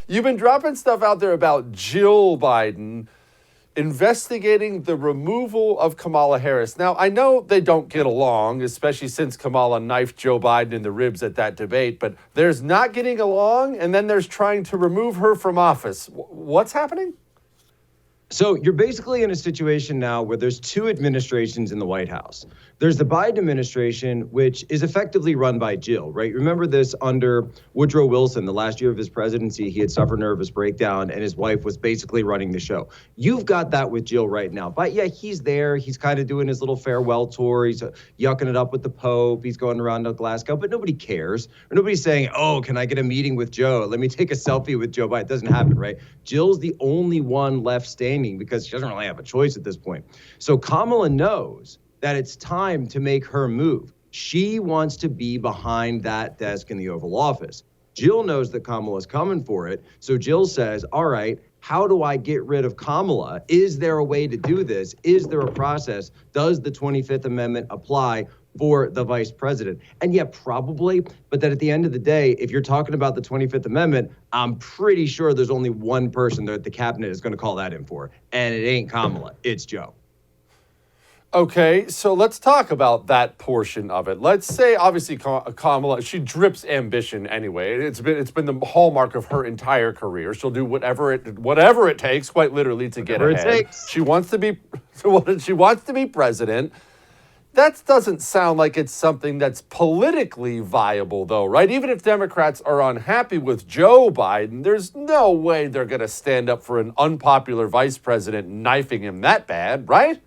You've been dropping stuff out there about Jill Biden investigating the removal of Kamala Harris. Now, I know they don't get along, especially since Kamala knifed Joe Biden in the ribs at that debate, but there's not getting along, and then there's trying to remove her from office. What's happening? So you're basically in a situation now where there's two administrations in the White House. There's the Biden administration, which is effectively run by Jill, right? Remember this under Woodrow Wilson, the last year of his presidency, he had suffered nervous breakdown and his wife was basically running the show. You've got that with Jill right now. But yeah, he's there. He's kind of doing his little farewell tour. He's yucking it up with the Pope. He's going around to Glasgow, but nobody cares. Or nobody's saying, oh, can I get a meeting with Joe? Let me take a selfie with Joe Biden. It doesn't happen, right? Jill's the only one left standing because she doesn't really have a choice at this point. So Kamala knows that it's time to make her move. She wants to be behind that desk in the Oval Office. Jill knows that Kamala's coming for it. So Jill says, all right, how do I get rid of Kamala? Is there a way to do this? Is there a process? Does the 25th Amendment apply for the vice president? And yeah, probably. But then at the end of the day, if you're talking about the 25th Amendment, I'm pretty sure there's only one person that the cabinet is going to call that in for. And it ain't Kamala. It's Joe. Okay, so let's talk about that portion of it. Let's say, obviously, Kamala, she drips ambition anyway. It's been the hallmark of her entire career. She'll do whatever it takes, quite literally, to get ahead. She wants to be president. That doesn't sound like it's something that's politically viable, though, right? Even if Democrats are unhappy with Joe Biden, there's no way they're going to stand up for an unpopular vice president knifing him that bad, right?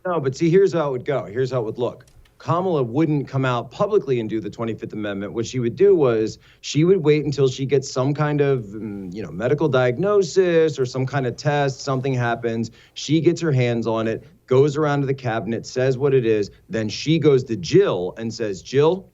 No, but see, here's how it would go. Here's how it would look. Kamala wouldn't come out publicly and do the 25th Amendment. What she would do was she would wait until she gets some kind of, medical diagnosis or some kind of test, something happens. She gets her hands on it, goes around to the cabinet, says what it is. Then she goes to Jill and says, Jill,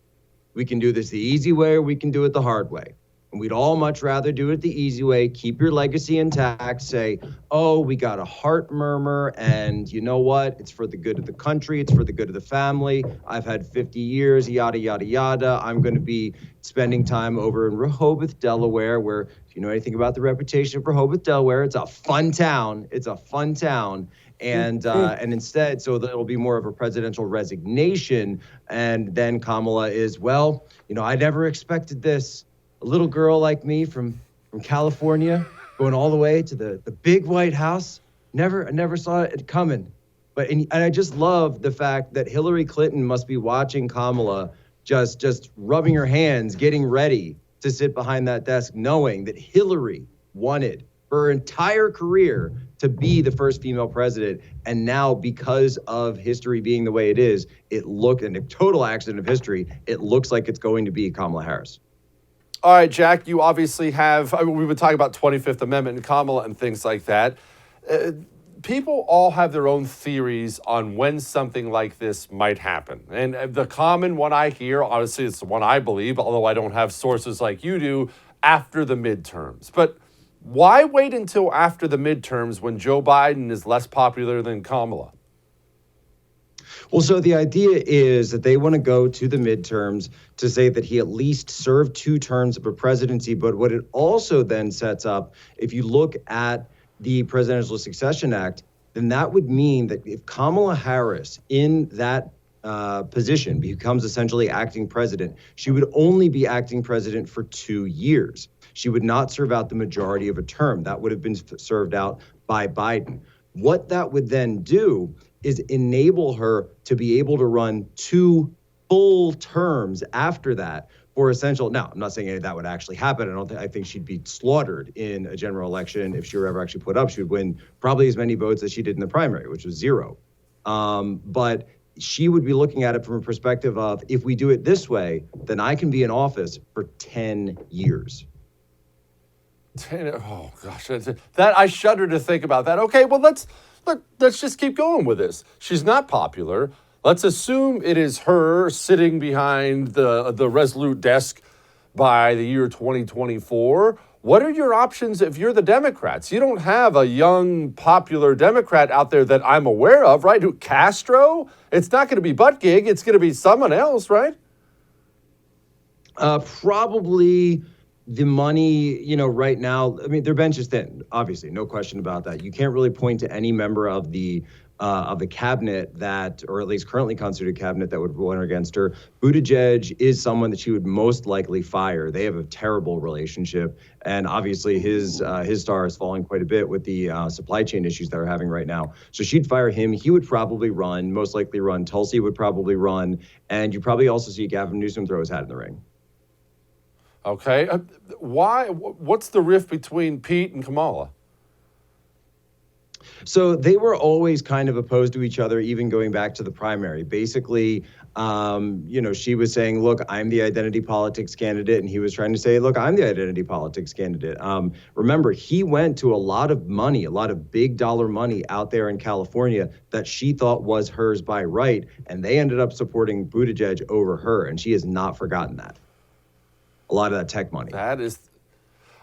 we can do this the easy way or we can do it the hard way. And we'd all much rather do it the easy way, keep your legacy intact, say, oh, we got a heart murmur, and you know what? It's for the good of the country. It's for the good of the family. I've had 50 years, yada, yada, yada. I'm going to be spending time over in Rehoboth, Delaware, where, if you know anything about the reputation of Rehoboth, Delaware, it's a fun town. It's a fun town. And instead, so it'll be more of a presidential resignation. And then Kamala is, well, I never expected this. A little girl like me from California going all the way to the big White House. I never saw it coming. And I just love the fact that Hillary Clinton must be watching Kamala just rubbing her hands, getting ready to sit behind that desk, knowing that Hillary wanted her entire career to be the first female president. And now, because of history being the way it is, in a total accident of history, it looks like it's going to be Kamala Harris. All right, Jack, you obviously have, we've been talking about 25th Amendment and Kamala and things like that. People all have their own theories on when something like this might happen. And the common one I hear, honestly, it's the one I believe, although I don't have sources like you do, after the midterms. But why wait until after the midterms when Joe Biden is less popular than Kamala? Well, so the idea is that they want to go to the midterms to say that he at least served 2 terms of a presidency. But what it also then sets up, if you look at the Presidential Succession Act, then that would mean that if Kamala Harris in that position becomes essentially acting president, she would only be acting president for 2 years. She would not serve out the majority of a term. That would have been served out by Biden. What that would then do is enable her to be able to run 2 full terms after that for essential. Now, I'm not saying any of that would actually happen. I think she'd be slaughtered in a general election. If she were ever actually put up, she would win probably as many votes as she did in the primary, which was 0. But she would be looking at it from a perspective of, if we do it this way, then I can be in office for 10 years. Oh, gosh. That I shudder to think about that. Okay, well, let's just keep going with this. She's not popular. Let's assume it is her sitting behind the Resolute desk by the year 2024. What are your options if you're the Democrats? You don't have a young, popular Democrat out there that I'm aware of, right? Castro? It's not going to be Buttigieg. It's going to be someone else, right? Probably The money, right now, I mean, their bench is thin, obviously, no question about that. You can't really point to any member of the cabinet that, or at least currently constituted cabinet, that would run against her. Buttigieg is someone that she would most likely fire. They have a terrible relationship, and obviously his star is falling quite a bit with the supply chain issues that we're having right now. So she'd fire him. He would probably run, most likely run. Tulsi would probably run, and you probably also see Gavin Newsom throw his hat in the ring. Okay. Why? What's the rift between Pete and Kamala? So they were always kind of opposed to each other, even going back to the primary. Basically, she was saying, look, I'm the identity politics candidate. And he was trying to say, look, I'm the identity politics candidate. Remember, he went to a lot of money, a lot of big dollar money out there in California that she thought was hers by right. And they ended up supporting Buttigieg over her. And she has not forgotten that. A lot of that tech money. That is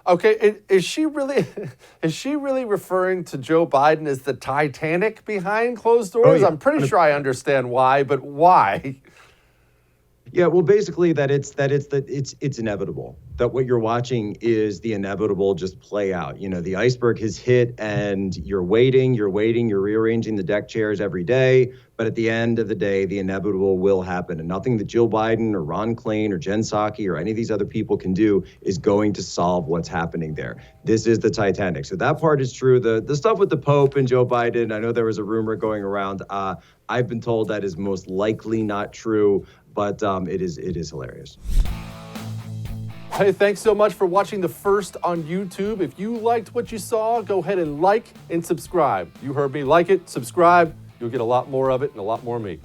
okay. Is she really referring to Joe Biden as the Titanic behind closed doors? Oh, yeah. I'm pretty sure I understand why, but why? Yeah, well, basically it's inevitable. That what you're watching is the inevitable just play out. The iceberg has hit, and you're waiting, you're rearranging the deck chairs every day. But at the end of the day, the inevitable will happen, and nothing that Jill Biden or Ron Klain or Jen Psaki or any of these other people can do is going to solve what's happening there. This is the Titanic. So that part is true. The stuff with the Pope and Joe Biden, I know there was a rumor going around. I've been told that is most likely not true. But it is hilarious. Hey, thanks so much for watching The First on YouTube. If you liked what you saw, go ahead and like and subscribe. You heard me. Like it, subscribe. You'll get a lot more of it and a lot more of me.